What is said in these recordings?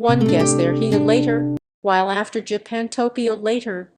One guess there he later, while after Japantopia later.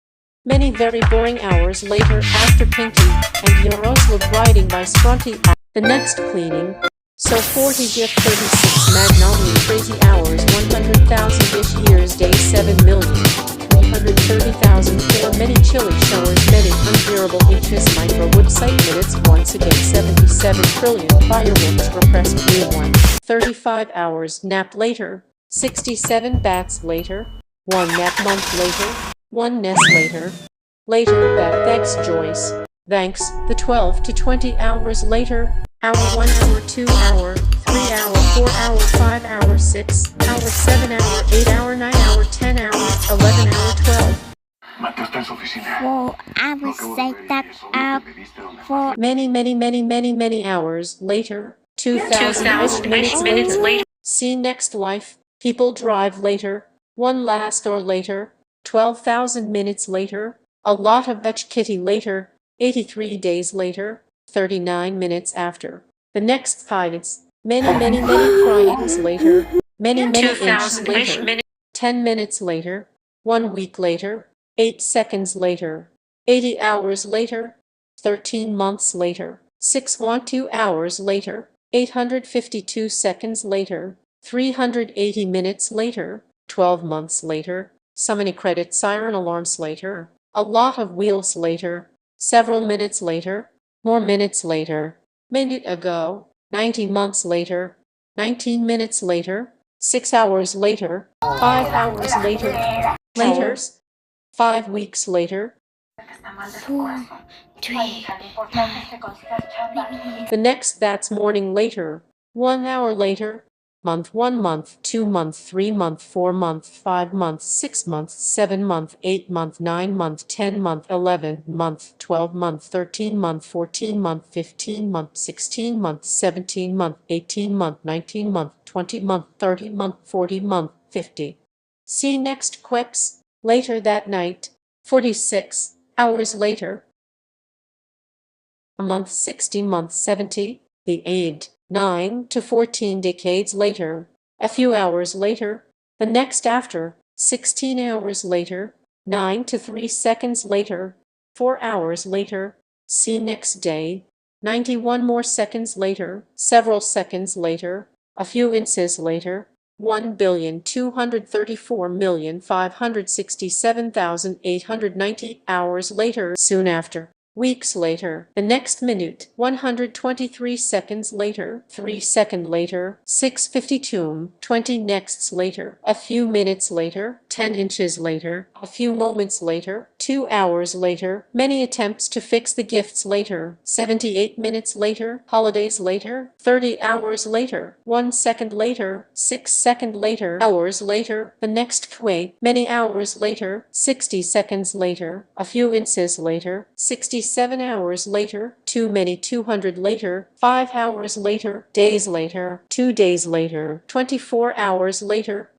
Many very boring hours later after Pinky and Yaroslav riding by Sprunty at the next cleaning. So 40 GIF 36 Magnolia crazy hours 100,000-ish years days 7,330,000 for many chilly showers many unbearable inches micro website minutes once again 77 trillion fireworks repressed V1 35 hours nap later 67 bats later 1 nap month later 1 nest later bat thanks Joyce thanks the 12 to 20 hours later hour 1 hour 2 hour 3 hour 4 hour 5 hour 6 hour 7 hour 8 hour 9 hour 10 hour 11 hour 12 4 hours set up for many hours later 2,000 minutes later see next life people drive later 1 last or later 12,000 minutes later a lot of Etch Kitty later 83 days later 39 minutes after the next pilots many cryings later many inches later 10 minutes later 1 week later 8 seconds later 80 hours later 13 months later 612 hours later 852 seconds later 380 minutes later 12 months later so many credit siren alarms later a lot of wheels later several minutes later more minutes later minute ago 90 months later 19 minutes later 6 hours later 5 hours later 5 weeks later 4, 3, the next that's morning later 1 hour later month 1 month 2 month 3 month 4 month 5 month 6 month 7 month 8 month 9 month 10 month 11 month 12 month 13 month 14 month 15 month 16 month 17 month 18 month 19 month 20 month 30 month 40 month 50 see next quips later that night 46 hours later a month 60 month 70 the age 9 to 14 decades later, a few hours later, the next after, 16 hours later, 9 to 3 seconds later, 4 hours later, see next day, 91 more seconds later, several seconds later, a few inches later, 1,234,567,890 hours later, soon after. Weeks later, the next minute, 123 seconds later, 3 seconds later, 6:52, 20 nexts later, a few minutes later, 10 inches later, a few moments later, 2 hours later, many attempts to fix the gifts later, 78 minutes later, holidays later, 30 hours later, 1 second later, 6 seconds later, hours later, the next quay, many hours later, 60 seconds later, a few inches later, 67 hours later, too many 200 later, 5 hours later, days later, 2 days later, 24 hours later,